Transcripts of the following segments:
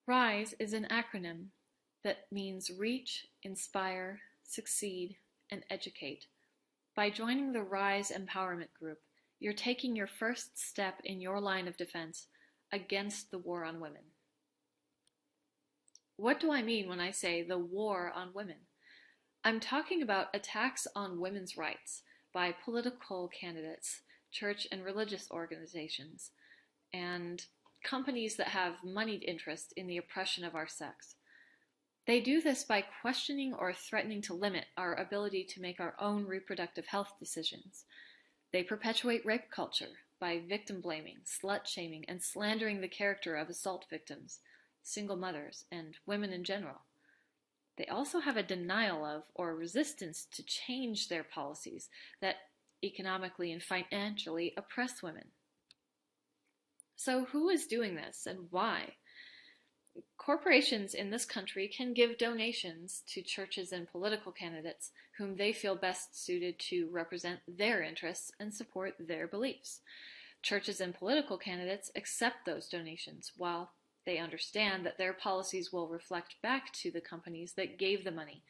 RISE is an acronym that means Reach, Inspire, Succeed, and Educate. By joining the RISE Empowerment Group, you're taking your first step in your line of defense against the war on women. What do I mean when I say the war on women? I'm talking about attacks on women's rights by political candidates, church and religious organizations, and companies that have moneyed interest in the oppression of our sex. They do this by questioning or threatening to limit our ability to make our own reproductive health decisions. They perpetuate rape culture by victim blaming, slut shaming, and slandering the character of assault victims, single mothers, and women in general. They also have a denial of or resistance to change their policies that economically and financially oppress women. So who is doing this and why? Corporations in this country can give donations to churches and political candidates whom they feel best suited to represent their interests and support their beliefs. Churches and political candidates accept those donations while they understand that their policies will reflect back to the companies that gave the money.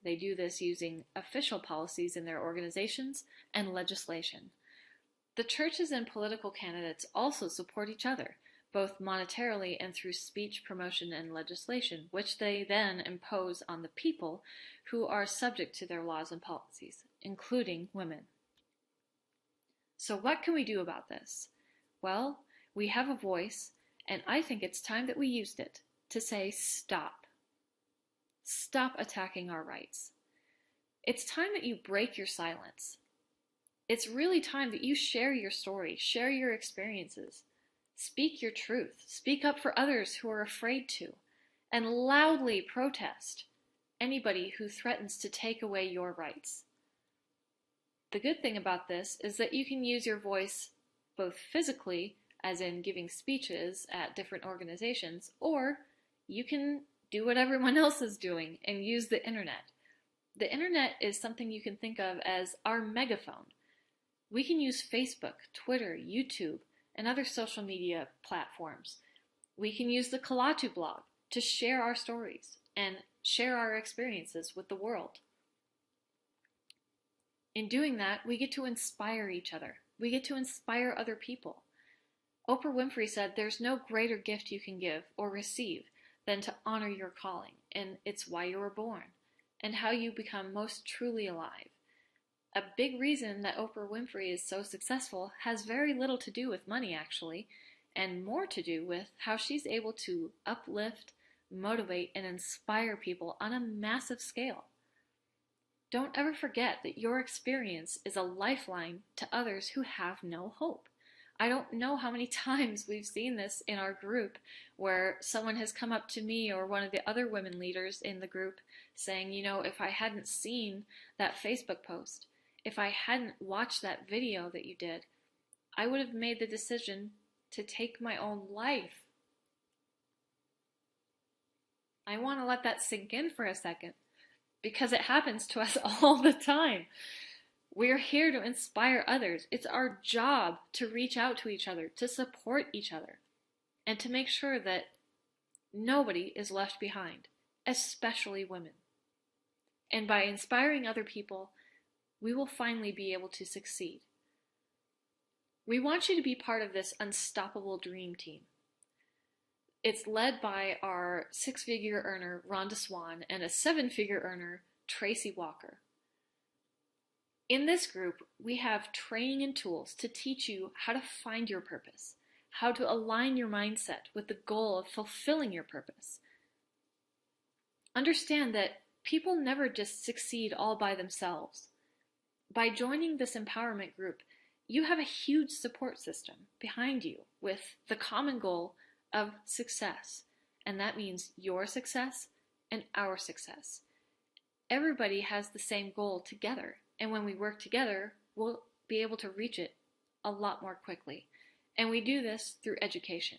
They do this using official policies in their organizations and legislation. The churches and political candidates also support each other, both monetarily and through speech, promotion, and legislation, which they then impose on the people who are subject to their laws and policies, including women. So what can we do about this? Well, we have a voice, and I think it's time that we used it to say stop. Stop attacking our rights. It's time that you break your silence. It's really time that you share your story, share your experiences. Speak your truth. Speak up for others who are afraid to, and loudly protest anybody who threatens to take away your rights. The good thing about this is that you can use your voice both physically, as in giving speeches at different organizations, or you can do what everyone else is doing and use the internet. The internet is something you can think of as our megaphone. We can use Facebook, Twitter, YouTube, and other social media platforms. We can use the Kalatu blog to share our stories and share our experiences with the world. In doing that, we get to inspire each other. We get to inspire other people. Oprah Winfrey said, "There's no greater gift you can give or receive than to honor your calling, and it's why you were born, and how you become most truly alive." A big reason that Oprah Winfrey is so successful has very little to do with money, actually, and more to do with how she's able to uplift, motivate, and inspire people on a massive scale. Don't ever forget that your experience is a lifeline to others who have no hope. I don't know how many times we've seen this in our group where someone has come up to me or one of the other women leaders in the group saying, if I hadn't seen that Facebook post, if I hadn't watched that video that you did, I would have made the decision to take my own life. I want to let that sink in for a second because it happens to us all the time. We're here to inspire others. It's our job to reach out to each other, to support each other, and to make sure that nobody is left behind, especially women. And by inspiring other people, we will finally be able to succeed. We want you to be part of this unstoppable dream team. It's led by our 6-figure earner, Rhonda Swan, and a 7-figure earner, Tracy Walker. In this group, we have training and tools to teach you how to find your purpose, how to align your mindset with the goal of fulfilling your purpose. Understand that people never just succeed all by themselves. By joining this empowerment group, you have a huge support system behind you with the common goal of success. And that means your success and our success. Everybody has the same goal together. And when we work together, we'll be able to reach it a lot more quickly. And we do this through education.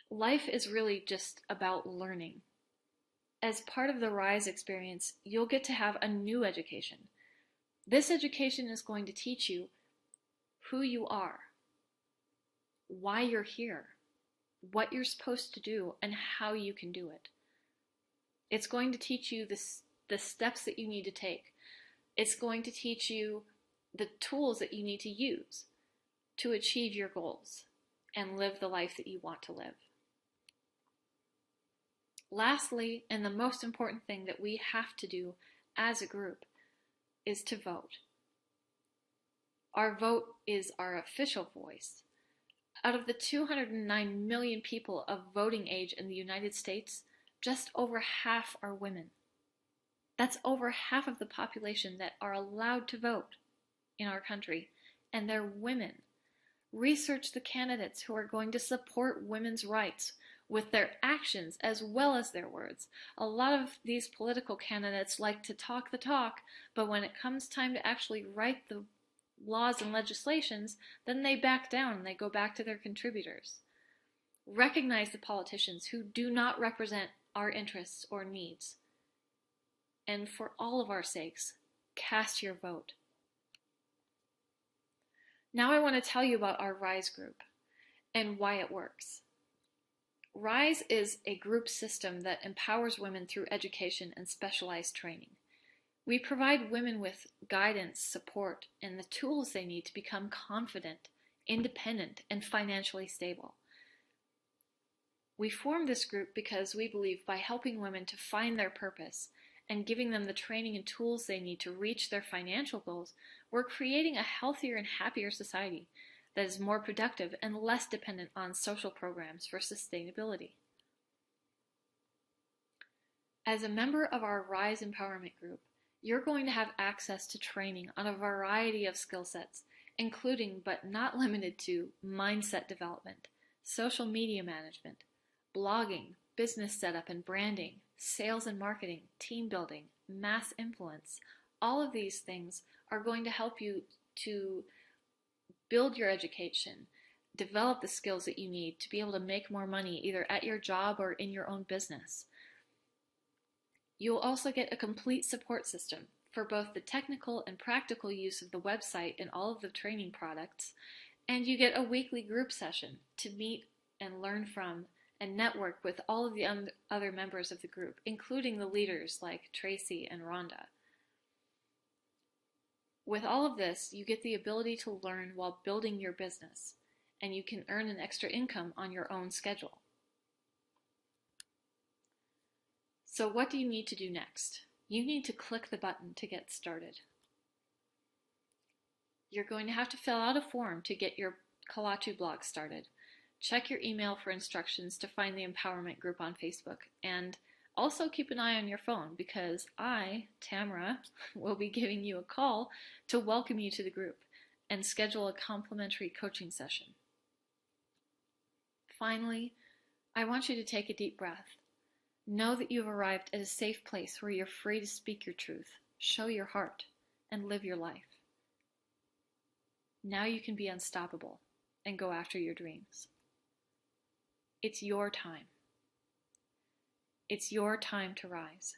Life is really just about learning. As part of the RISE experience, you'll get to have a new education. This education is going to teach you who you are, why you're here, what you're supposed to do, and how you can do it. It's going to teach you the steps that you need to take. It's going to teach you the tools that you need to use to achieve your goals and live the life that you want to live. Lastly, and the most important thing that we have to do as a group is to vote. Our vote is our official voice. Out of the 209 million people of voting age in the United States, just over half are women. That's over half of the population that are allowed to vote in our country, and they're women. Research the candidates who are going to support women's rights with their actions as well as their words. A lot of these political candidates like to talk the talk, but when it comes time to actually write the laws and legislations, then they back down and they go back to their contributors. Recognize the politicians who do not represent our interests or needs. And for all of our sakes, cast your vote. Now I want to tell you about our RISE group and why it works. RISE is a group system that empowers women through education and specialized training. We provide women with guidance, support, and the tools they need to become confident, independent, and financially stable. We formed this group because we believe by helping women to find their purpose and giving them the training and tools they need to reach their financial goals, we're creating a healthier and happier society that is more productive and less dependent on social programs for sustainability. As a member of our RISE Empowerment Group, you're going to have access to training on a variety of skill sets, including but not limited to mindset development, social media management, blogging, business setup and branding, sales and marketing, team building, mass influence. All of these things are going to help you to build your education, develop the skills that you need to be able to make more money either at your job or in your own business. You'll also get a complete support system for both the technical and practical use of the website and all of the training products, and you get a weekly group session to meet and learn from and network with all of the other members of the group, including the leaders like Tracy and Rhonda. With all of this, you get the ability to learn while building your business, and you can earn an extra income on your own schedule. So what do you need to do next? You need to click the button to get started. You're going to have to fill out a form to get your Kalatu blog started. Check your email for instructions to find the empowerment group on Facebook, and also keep an eye on your phone because I, Tamara, will be giving you a call to welcome you to the group and schedule a complimentary coaching session. Finally, I want you to take a deep breath. Know that you've arrived at a safe place where you're free to speak your truth, show your heart, and live your life. Now you can be unstoppable and go after your dreams. It's your time. It's your time to rise.